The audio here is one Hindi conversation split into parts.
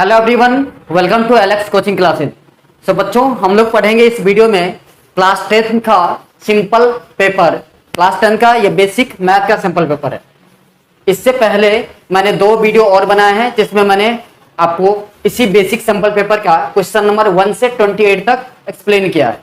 Hello everyone, welcome to Alex coaching classes. So बच्चों, हम लोग पढ़ेंगे इस वीडियो में क्लास 10 का सिंपल पेपर। क्लास 10 का ये बेसिक मैथ का सिंपल पेपर है। इससे पहले मैंने 2 वीडियो और बनाए हैं जिसमें मैंने आपको इसी बेसिक सिंपल पेपर का क्वेश्चन नंबर 1 से 28 तक एक्सप्लेन किया है।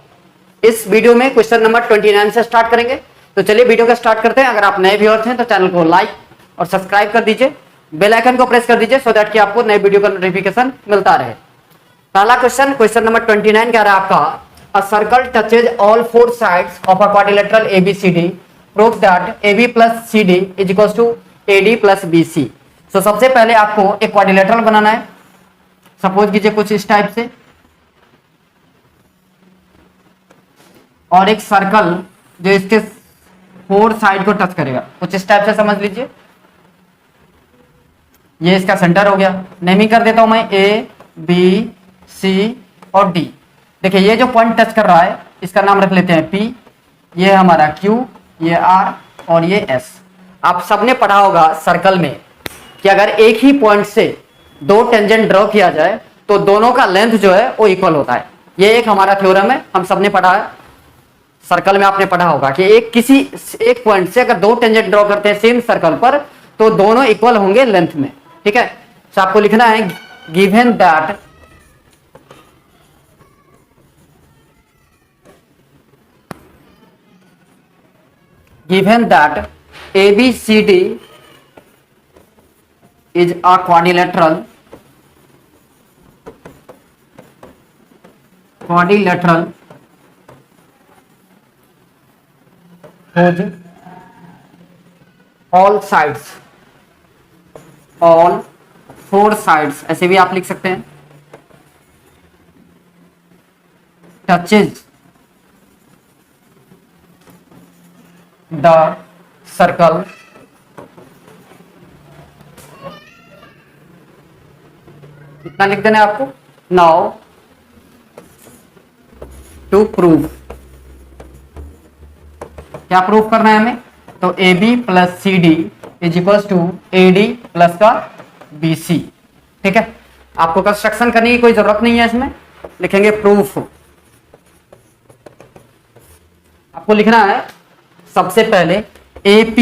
इस वीडियो में क्वेश्चन नंबर 29 से स्टार्ट करेंगे। तो चलिए वीडियो का स्टार्ट करते हैं। अगर आप नए व्यूअर्स हैं तो चैनल को लाइक और सब्सक्राइब कर दीजिए, बेल आइकन को प्रेस कर दीजिए सो दैट कि आपको नए वीडियो का नोटिफिकेशन मिलता रहे। पहला क्वेश्चन नंबर 29 कह रहा है आपका, a circle touches all 4 sides of a quadrilateral A B C D, prove that AB plus CD is equal to AD plus BC। So सबसे पहले आपको एक क्वाड्रिलेटरल बनाना है। सपोज कीजिए कुछ इस टाइप से, और एक सर्कल जो इसके 4 साइड को टच करेगा, कुछ इस टाइप से समझ लीजिए। ये इसका सेंटर हो गया। नेमिंग कर देता हूं मैं A, B, C और D। देखिए ये जो पॉइंट टच कर रहा है इसका नाम रख लेते हैं P, ये हमारा Q, ये R और ये S। आप सबने पढ़ा होगा सर्कल में कि अगर एक ही पॉइंट से 2 टेंजेंट ड्रॉ किया जाए तो दोनों का लेंथ जो है वो इक्वल होता है। ये एक हमारा थ्योरम है, हम सबने पढ़ा है। सर्कल में आपने पढ़ा होगा कि एक पॉइंट से अगर 2 टेंजेंट ड्रॉ करते हैं सेम सर्कल पर तो दोनों इक्वल होंगे लेंथ में। ठीक है, तो आपको लिखना है given that ABCD is a quadrilateral whose all 4 sides, ऐसे भी आप लिख सकते हैं, touches the circle इतना लिख देना है आपको। नाउ टू प्रूव, क्या प्रूव करना है हमें, तो AB plus CD is equal to AD plus का BC। ठीक है, आपको कंस्ट्रक्शन करने की कोई जरूरत नहीं है, इसमें लिखेंगे प्रूफ। आपको लिखना है सबसे पहले AP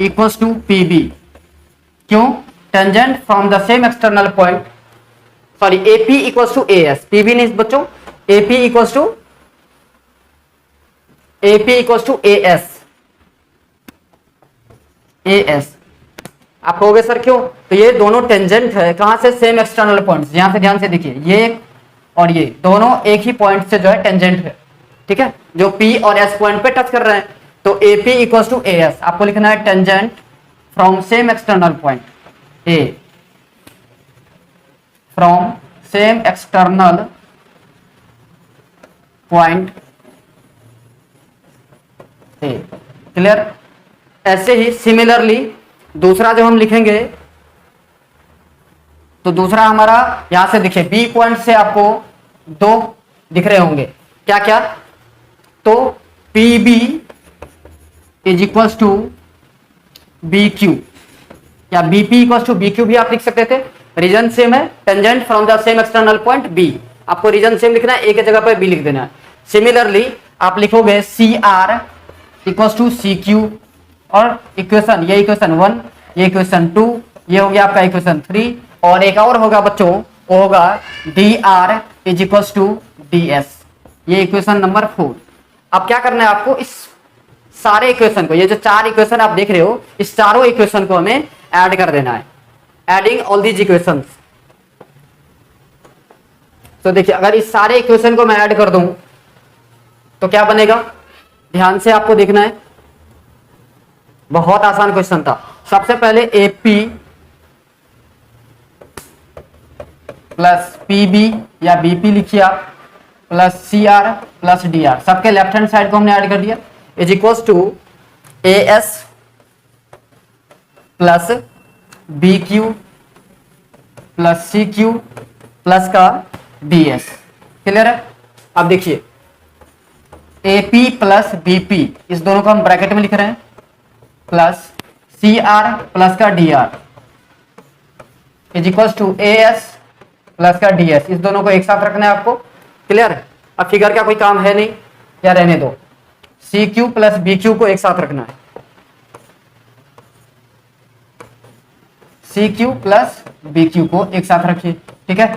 इक्वल टू PB। क्यों? Tangent from the same external point, sorry AP equal to AS, PB नहीं बच्चों, AP इक्वल टू AS। आप कहोगे सर क्यों? तो ये दोनों टेंजेंट है, कहां से? Same external points. यहां से ध्यान से देखिए, ये और ये दोनों एक ही पॉइंट से जो है टेंजेंट है। ठीक है, जो P और S पॉइंट पे टच कर रहे हैं, तो AP इक्वल टू AS। आपको लिखना है tangent from same external point A, from same external point A। Clear? ऐसे ही सिमिलरली दूसरा जो हम लिखेंगे, तो दूसरा हमारा यहां से देखिए B पॉइंट से आपको 2 दिख रहे होंगे, क्या क्या, तो PB is equal to BQ या BP इक्वल टू BQ भी आप लिख सकते थे। रीजन सेम है, tangent from the same external point B। आपको रीजन सेम लिखना है, एक ही जगह पर B लिख देना है। सिमिलरली आप लिखोगे CR इक्वल टू CQ, और इक्वेशन, ये इक्वेशन 1, ये इक्वेशन 2, ये हो गया आपका इक्वेशन 3, और एक और होगा बच्चों, वो होगा DR is equal to DS, ये इक्वेशन नंबर 4। अब क्या करना है आपको, इस सारे इक्वेशन को, ये जो 4 इक्वेशन आप देख रहे हो, इस चारों इक्वेशन को हमें ऐड कर देना है। Adding all these equations. तो देखिए, अगर इस सारे इक्वेशन को मैं ऐड कर दूं तो क्या बनेगा, ध्यान से आपको देखना है। बहुत आसान क्वेश्चन था। सबसे पहले AP प्लस PB या BP लिखिए आप, प्लस CR प्लस DR, सबके लेफ्ट हैंड साइड को हमने ऐड कर दिया, is equal to AS plus BQ plus CQ plus का DS। क्लियर है? अब देखिए AP प्लस BP, इस दोनों को हम ब्रैकेट में लिख रहे हैं, प्लस CR प्लस का DR is equal to AS plus का ds, इस दोनों को एक साथ रखना है आपको। क्लियर? अब फिगर का कोई काम है नहीं या रहने दो, C Q plus B Q को एक साथ रखना है, C Q plus B Q को एक साथ रखिए। ठीक है,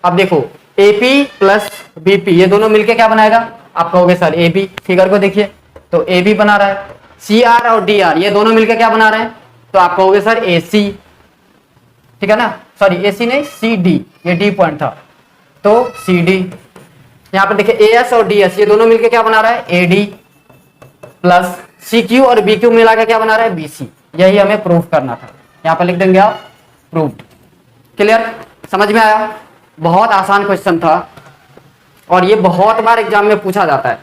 अब देखो एपी प्लस बीपी ये दोनों मिलके क्या बनाएगा, आप कहोगे सर एबी, फिगर को देखिए तो एबी बना रहा है। सी आर और डी आर ये दोनों मिलके क्या बना रहे हैं, तो आप कहोगे सर एसी। ठीक है ना, सॉरी एसी नहीं सी डी, ये डी पॉइंट था तो सी डी। यहां पर देखिए ए एस और डी एस ये दोनों मिलके क्या बना रहा है, A D, plus C Q और बी क्यू मिला के क्या बना रहा है, बी सी। यही हमें प्रूव करना था, यहां पर लिख देंगे आप प्रूव्ड। क्लियर? समझ में आया? बहुत आसान क्वेश्चन था और ये बहुत बार एग्जाम में पूछा जाता है,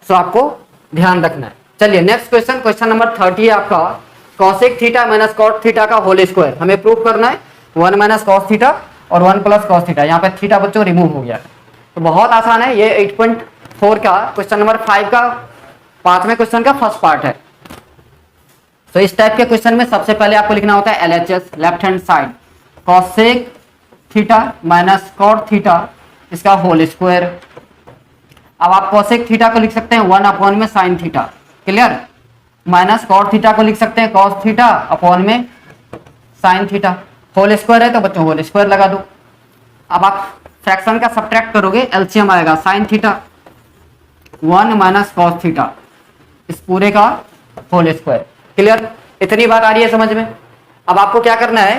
सो आपको ध्यान रखना है। चलिए नेक्स्ट क्वेश्चन, क्वेश्चन नंबर 30 है आपका, cosec theta minus cot theta का होल स्क्वायर। हमें प्रूव करना है 1 माइनस कॉस थीटा और 1 प्लस कॉस थीटा। यहाँ पे थीटा बच्चों रिमूव हो गया, तो बहुत आसान है। ये 8.4 का क्वेश्चन नंबर 5 का 5वें क्वेश्चन का फर्स्ट पार्ट है। तो इस टाइप के क्वेश्चन में सबसे पहले आपको लिखना होता है LHS, left hand side, cosec theta minus cot theta इसका होल स्क्वायर। अब आप कॉसेक थीटा को लिख सकते हैं 1 अपॉन में sine theta. Clear? Minus cot theta को लिख सकते हैं कॉस थीटा अपॉन में साइन थीटा। होल स्क्वायर है तो बच्चों होल स्क्वायर लगा दो। अब आप फ्रैक्शन का सब्ट्रैक्ट करोगे, एलसीएम आएगा sine theta 1 minus cos theta, इस पूरे का होल स्क्वायर। क्लियर? इतनी बात आ रही है समझ में? अब आपको क्या करना है,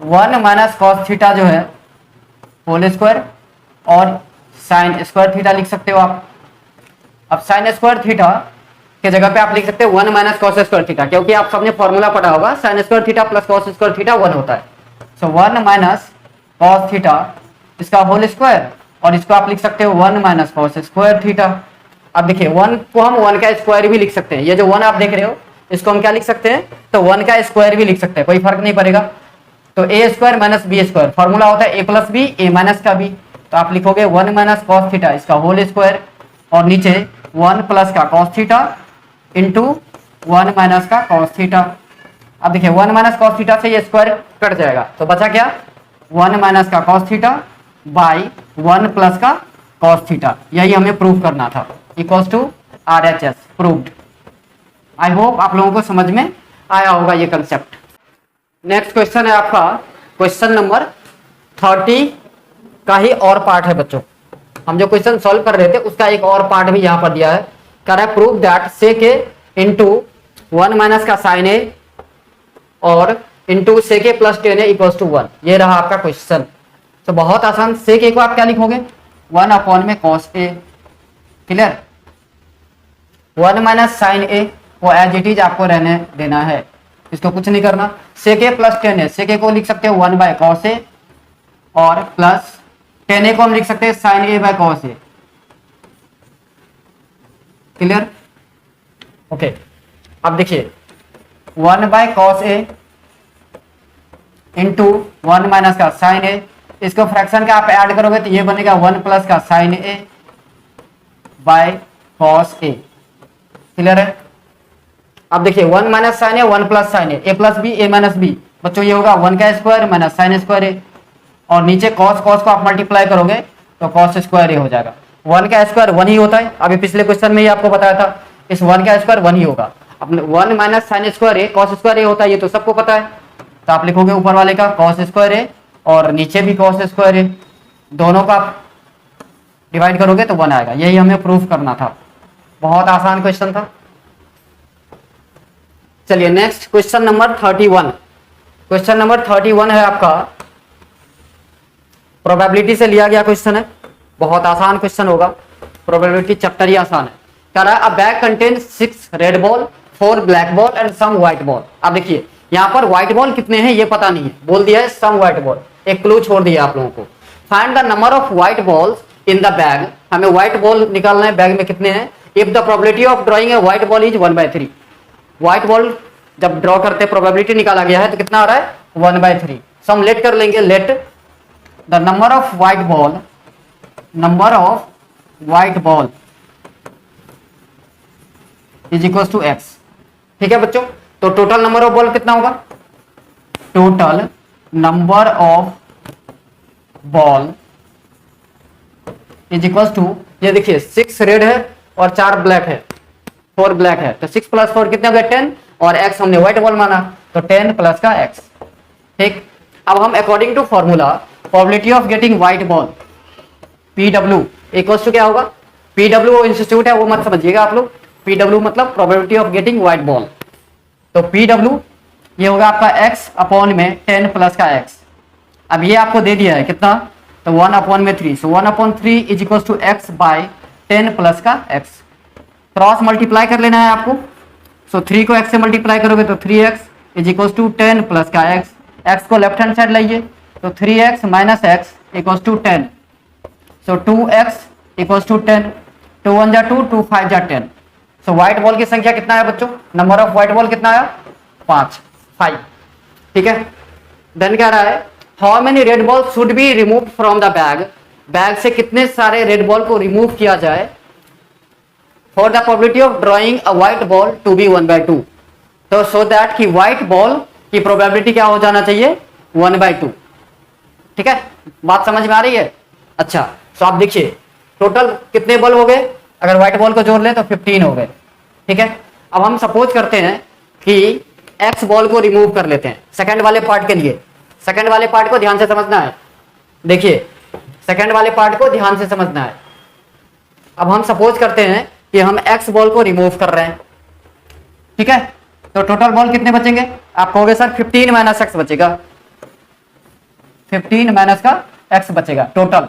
1 माइनस कॉस थीटा जो है होल स्क्वायर और साइन स्क्वायर थीटा लिख सकते हो आप। अब साइन स्क्वायर थीटा के जगह पे आप लिख सकते हो 1 माइनस कॉस स्क्वायर थीटा, क्योंकि आप सबने फॉर्मूला पढ़ा होगा sine square theta plus cos square theta 1 होता है। सो 1 माइनस कॉस थीटा इसका होल स्क्वायर, और इसको आप लिख सकते हो 1 माइनस कॉस स्क्वायर थीटा। अब देखिए 1 को हम 1 का स्क्वायर भी लिख सकते हैं, ये जो 1 आप देख रहे हो इसको हम क्या लिख सकते हैं, तो 1 का स्क्वायर भी लिख सकते हैं, कोई फर्क नहीं पड़ेगा। तो A square minus B square, formula होता है A plus B A minus का बी, तो आप लिखोगे 1 माइनस कॉस थीटा इसका होल स्क्वायर और नीचे 1 प्लस का कॉस थीटा इंटू 1 माइनस का कॉस थीटा। अब देखिए 1 माइनस कॉस थीटा से ये स्क्वायर कट जाएगा, तो बचा क्या, 1 माइनस का कॉस थीटा बाई 1 प्लस का कॉस थीटा। यही हमें प्रूव करना था, equals to RHS, proved. I hope आप लोगों को समझ में आया होगा ये कंसेप्ट। नेक्स्ट क्वेश्चन है आपका क्वेश्चन नंबर 30 का ही और पार्ट है बच्चों। हम जो क्वेश्चन सॉल्व कर रहे थे उसका एक और पार्ट भी यहाँ पर दिया है, कह रहा है prove that sec A into 1 minus का साइन ए और into sec A plus tan A equals to 1। ये रहा आपका क्वेश्चन। तो बहुत आसान, सेक ए को आप क्या लिखोगे 1 अपॉन में cos A. Clear? 1 minus sine ए वो एज इट इज आपको रहने देना है, इसको कुछ नहीं करना। सेक ए प्लस टेन ए, सेक ए को लिख सकते हो 1 बाय कॉस ए और प्लस टेन ए को हम लिख सकते हैं sine A by cos A. Clear? Okay, अब देखिए 1 by cos A into 1 minus का साइन ए, इसको फ्रैक्शन का आप ऐड करोगे तो ये बनेगा 1 प्लस का sine A by cos A. Clear है? अब देखिए 1 minus sine A 1 plus sine A plus B A minus B, बच्चों ये होगा 1 का square minus sine square A, और नीचे कॉस कॉस को आप मल्टीप्लाई करोगे तो कॉस स्क्वायर ए हो जाएगा। 1 का स्क्वायर 1 ही होता है, अभी पिछले क्वेश्चन में ही आपको बताया था, इस 1 का स्क्वायर 1 ही होगा। अपने 1 माइनस साइन स्क्वायर ए कॉस स्क्वायर ए होता है, ये तो सबको पता है। तो आप लिखोगे ऊपर वाले का कॉस स्क्वायर ए और नीचे भी कॉस स्क्वायर ए, दोनों का आप डिवाइड करोगे तो 1 आएगा। यही हमें प्रूफ करना था, बहुत आसान क्वेश्चन था। चलिए next question number 31। Question number 31 है आपका, प्रोबेबिलिटी से लिया गया क्वेश्चन है, बहुत आसान क्वेश्चन होगा, प्रोबेबिलिटी चैप्टर ही आसान है। कह रहा है a bag contain 6 red ball 4 black ball and some white ball. अब देखिए यहाँ पर व्हाइट बॉल कितने हैं ये पता नहीं है, बोल दिया है सम व्हाइट बॉल, एक क्लू छोड़ दिया आप लोगों को। Find the number of white balls in the bag, हमें व्हाइट बॉल निकालना है बैग में कितने हैं। If the probability of drawing a white ball is 1/3, white ball जब ड्रॉ करते प्रोबेबिलिटी निकाला गया है तो कितना आ रहा है 1/3। सो हम लेट कर लेंगे, let the number of white ball, number of white ball is equal to x। ठीक है बच्चों, तो टोटल नंबर ऑफ बॉल कितना होगा, total number of ball is equal to, ये देखिए 6 रेड है और 4 ब्लैक है, 4 ब्लैक है, तो 6 + 4 कितने हो गए 10, और x हमने व्हाइट बॉल माना तो 10 प्लस का x। ठीक, अब हम according to formula probability of getting white ball PW equal to क्या होगा, PW वो इंस्टीट्यूट है वो मत समझिएगा आप लोग, PW मतलब probability of getting white ball, तो PW ये होगा आपका x अपॉन में 10 प्लस का x। अब ये आपको दे दिया है कितना, तो 1/3, so 1/3 is equal to x by 10 plus का x। क्रॉस मल्टीप्लाई कर लेना है आपको, सो 3 को x से मल्टीप्लाई करोगे तो 3x is equal to 10 plus का x, x को लेफ्ट हैंड साइड लाइए तो 3x minus x equal to 10, so 2x equal to 10, 2 1 जा 2, 2 5 जा 10। सो व्हाइट बॉल की संख्या कितना है बच्चों, नंबर ऑफ व्हाइट बॉल कितना आया 5। ठीक है, देन कह रहा है how many red ball should be remove from the bag, bag से कितने सारे रेड बॉल को रिमूव किया जाए for the probability of drawing a white ball to be 1/2, तो सो दैट कि व्हाइट बॉल की प्रोबेबिलिटी क्या हो जाना चाहिए 1/2। ठीक है, बात समझ में आ रही है। अच्छा, तो आप देखिए टोटल कितने बॉल हो गए, अगर व्हाइट बॉल को जोड़ ले तो 15 हो गए। ठीक है, अब हम सपोज करते हैं कि एक्स बॉल को रिमूव कर लेते हैं सेकंड वाले पार्ट के लिए। सेकंड वाले पार्ट को ध्यान से समझना है, देखिए सेकंड वाले पार्ट को ध्यान से समझना है। अब हम सपोज करते हैं कि हम एक्स बॉल को रिमूव कर रहे हैं, ठीक है, तो टोटल बॉल कितने बचेंगे, आप कहोगे सर 15 माइनस एक्स बचेगा, 15 माइनस का एक्स बचेगा टोटल।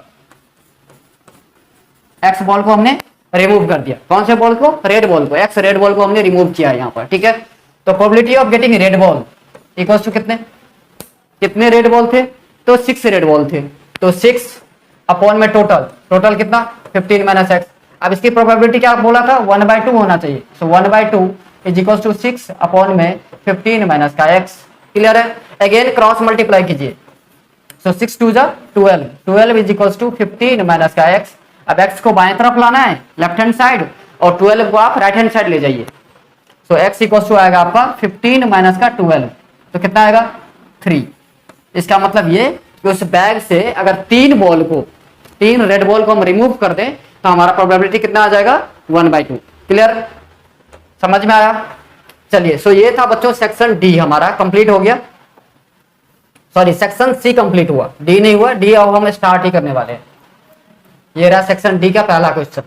एक्स बॉल को हमने रिमूव कर दिया, कौन से बॉल को, रेड बॉल को, एक्स रेड बॉल को हमने रिमूव किया है यहाँ पर। ठीक है, तो probability of getting red ball equals to कितने, कितने रेड बॉल थे, तो 6 रेड बॉल थे, तो 6 अपॉन में टोटल कितना 15 माइनस एक्स। अब इसकी प्रोबेबिलिटी क्या बोला था 1/2 होना चाहिए, सो 1/2 इज इक्वल टू 6 अपॉन में 15 माइनस का एक्स। क्लियर है, अगेन क्रॉस मल्टीप्लाई कीजिए, सो 6 2 जा 12 इज इक्वल टू 15 माइनस का एक्स। अब x को बाएं तरफ लाना है लेफ्ट हैंड साइड, और 12 को आप राइट हैंड साइड ले जाइए, सो x इक्वल टू आएगा आपका 15 माइनस का 12, तो कितना आएगा 3। इसका मतलब ये कि उस बैग से अगर 3 रेड बॉल को हम रिमूव कर दें तो हमारा प्रोबेबिलिटी कितना आ जाएगा 1/2। क्लियर, समझ में आया। चलिए, सो ये था बच्चों सेक्शन डी हमारा कंप्लीट हो गया, सॉरी सेक्शन सी कंप्लीट हुआ, डी नहीं हुआ, डी अब हम स्टार्ट ही करने वाले हैं। ये रहा सेक्शन डी का पहला question.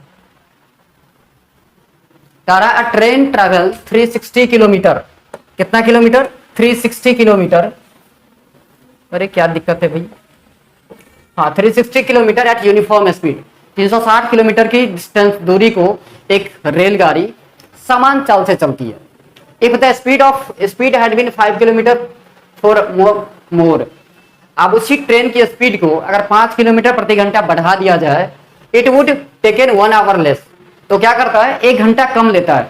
A train travel 360 kilometre, कितना किलोमीटर 360 किलोमीटर, अरे क्या दिक्कत है भाई, हाँ 360 kilometre at uniform speed, 360 kilometre की डिस्टेंस दूरी को एक रेलगाड़ी समान चाल से चलती है। If the speed had been 5 kilometre for more, अब उसी ट्रेन की स्पीड को अगर 5 किलोमीटर प्रति घंटा बढ़ा दिया जाए, it would taken 1 our less, तो क्या करता है 1 घंटा कम लेता है,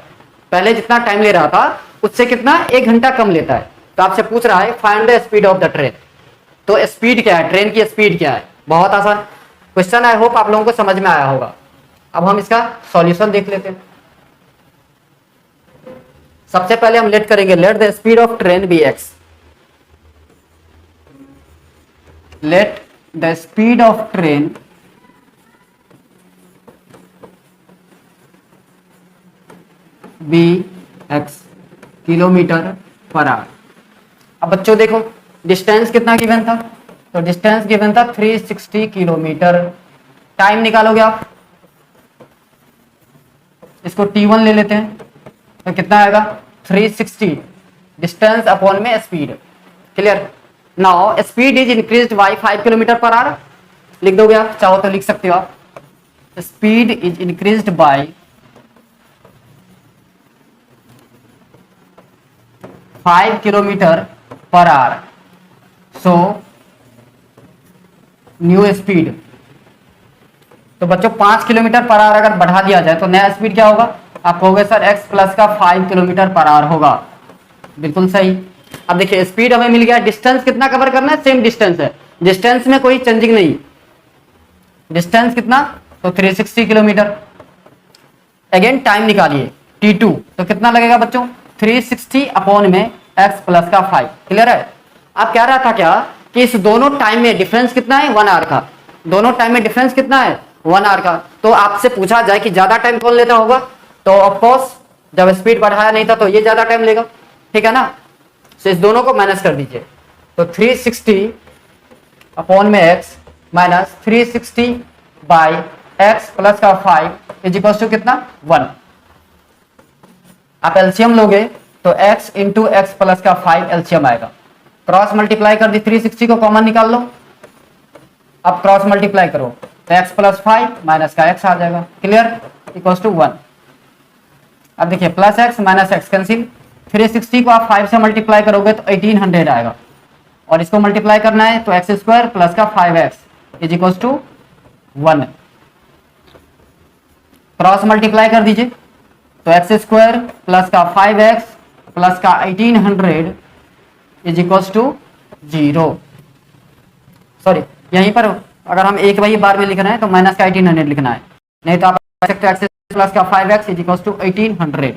पहले जितना टाइम ले रहा था उससे कितना 1 घंटा कम लेता है। तो आपसे पूछ रहा है find the speed of the train, तो स्पीड क्या है, ट्रेन की स्पीड क्या है, बहुत आसान क्वेश्चन, आई होप आप लोगों को समझ में आया होगा। अब हम इसका सॉल्यूशन देख लेते हैं। सबसे पहले हम लेट करेंगे, let the speed of train be x, let the speed of train be x kilometre per hour. अब बच्चों देखो डिस्टेंस कितना गिवन था, तो डिस्टेंस गिवन था 360 किलोमीटर, टाइम निकालोगे आप, इसको t1 ले लेते हैं, तो कितना आएगा 360 डिस्टेंस अपॉन में speed. Clear, now speed is increased by 5 kilometre per our, लिख दोगे आप, चाहो तो लिख सकते हो आप, speed is increased by 5 kilometre per our, so new speed, तो बच्चों 5 किलोमीटर पर आवर अगर बढ़ा दिया जाए तो नया स्पीड क्या होगा, आप कहोगे सर x प्लस का 5 किलोमीटर पर आवर होगा, बिल्कुल सही। अब देखिए स्पीड हमें मिल गया, डिस्टेंस कितना कवर करना है, सेम डिस्टेंस है, डिस्टेंस में कोई चेंजिंग नहीं, डिस्टेंस कितना, तो 360 किलोमीटर। अगेन टाइम निकालिए t2, तो कितना लगेगा बच्चों 360 अपॉन में x प्लस का 5। क्लियर है, अब कह रहा था क्या कि इस दोनों टाइम में डिफरेंस कितना है, 1 आवर का। दोनों टाइम में डिफरेंस कितना है, 1 आवर का। तो आपसे पूछा जाए कि ज्यादा टाइम कौन लेता होगा, तो ऑफकोर्स जब स्पीड बढ़ाया नहीं था तो ये ज्यादा टाइम लेगा, ठीक है ना। तो इस दोनों को माइनस कर दीजिए, तो 360 अपॉन में x minus 360 by x plus का 5 इज इक्वल टू कितना, 1। आप एलसीएम लोगे तो x इंटू एक्स प्लस का 5 एलसीएम आएगा। क्रॉस मल्टीप्लाई कर दी, 360 को कॉमन निकाल लो, अब क्रॉस मल्टीप्लाई करो तो x प्लस 5 माइनस का x आ जाएगा, क्लियर, इक्वल टू 1। अब देखिए plus x minus x cancel, 360 को आप 5 से मल्टीप्लाई करोगे तो 1800 आएगा, और इसको मल्टीप्लाई करना है तो एक्स स्क्वायर प्लस का 5x is equal to 1। Cross multiply कर दीजिए तो एक्स स्क्वायर प्लस का 5x प्लस का 1800 इज इक्वल टू 0। सॉरी, यहीं पर अगर हम एक वही बार में लिखना है तो माइनस का 1800 लिखना है, नहीं तो आप कह सकते हो एक्स प्लस का 5x is equal to 1800,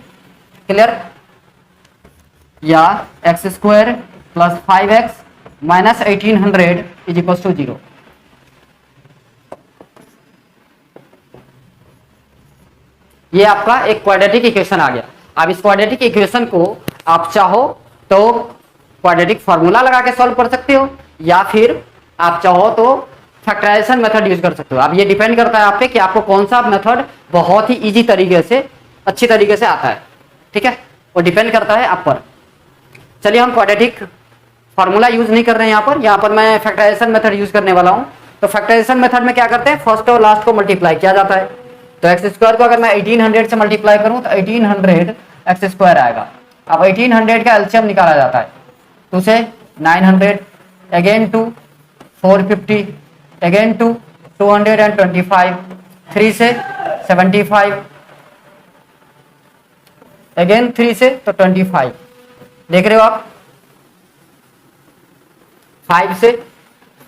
clear, या x square plus 5x minus 1800 is equal to 0। ये आपका एक क्वाड्रेटिक इक्वेशन आ गया। अब इस क्वाड्रेटिक इक्वेशन को आप चाहो तो क्वाड्रेटिक फॉर्मूला लगा के सॉल्व कर सकते हो, या फिर आप चाहो तो फैक्टराइजेशन मेथड यूज कर सकते हो। अब ये डिपेंड करता है आप पे कि आपको कौन सा मेथड बहुत ही इजी तरीके से, अच्छी तरीके से आता है, ठीक है, वो डिपेंड करता है आप पर। चलिए हम क्वाड्रेटिक फॉर्मूला यूज नहीं कर रहे हैं यहाँ पर मैं फैक्टराइजेशन मेथड यूज करने वाला हूँ। तो फैक्टराइजेशन मेथड में क्या करते हैं, फर्स्ट और लास्ट को मल्टीप्लाई किया जाता है। तो एक्स स्क्वायर को अगर मैं 1800 से मल्टीप्लाई करूं तो 1800 एक्स स्क्वायर आएगा। अब 1800 का एलसीएम निकाला जाता है, तो उसे 900 अगेन टू 450 अगेन टू 225, 3 से 75 अगेन 3 से तो 25, देख रहे हो आप, 5 से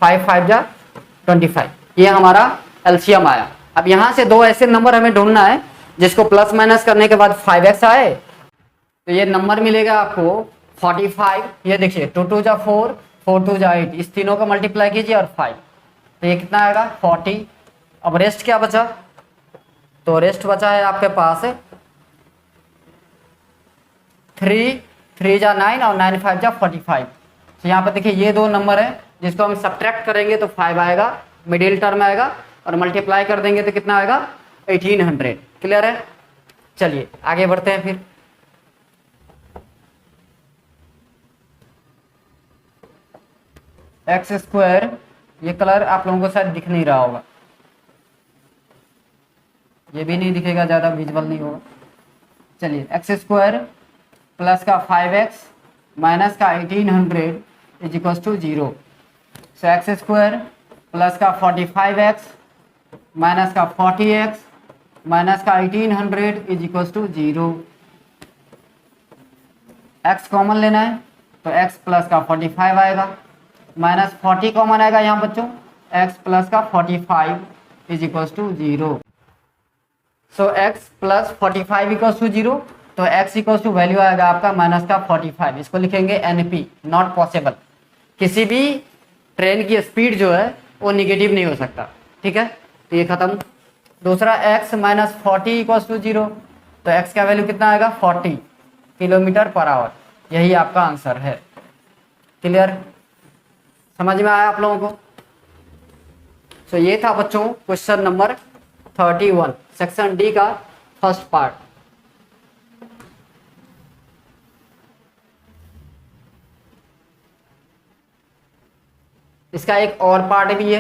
5 5 जा 25, ये हमारा एलसीएम आया। अब यहां से दो ऐसे नंबर हमें ढूंढना है जिसको प्लस माइनस करने के बाद 5x आए, तो ये नंबर मिलेगा आपको 45। ये देखिए 2 2 जा 4, 4 2 जा 8, इस तीनों का मल्टीप्लाई कीजिए और 5, तो ये कितना आएगा 40। अब रेस्ट क्या बचा, तो रेस्ट बचा है आपके पास 3 3 जा 9 और 9 5 जा 45। तो यहाँ पर देखिए ये दो नंबर है जिसको हम सब्ट्रैक्ट करेंगे तो 5 आएगा, मिडिल टर्म आएगा, और मल्टीप्लाई कर देंगे तो कितना आएगा 1800, क्लियर है। चलिए आगे बढ़ते हैं फिर। एक्स स्क्वायर, ये कलर आप लोगों को शायद दिख नहीं रहा होगा, ये भी नहीं दिखेगा, ज़्यादा विजुअल नहीं होगा। चलिए एक्स स्क्वायर प्लस का 5x माइनस का 1800 is equal to 0। So x square plus का 45x माइनस का 40x माइनस का 1800 is equal to 0। x common लेना है तो x प्लस का 45 आएगा, माइनस 40 कॉमन आएगा यहाँ बच्चों, x प्लस का 45 is equal to 0। So x plus 45 equal to 0, तो x इक्वल टू वैल्यू आएगा आपका माइनस का 45, इसको लिखेंगे NP, नॉट पॉसिबल। किसी भी ट्रेन की स्पीड जो है वो निगेटिव नहीं हो सकता, ठीक है, तो ये खत्म। दूसरा x माइनस 40 इक्वल टू 0, तो x का वैल्यू कितना आएगा 40 किलोमीटर पर आवर, यही आपका आंसर है, क्लियर, समझ में आया आप लोगों को। सो ये था बच्चों क्वेश्चन नंबर 31 सेक्शन डी का फर्स्ट पार्ट। इसका एक और पार्ट भी है,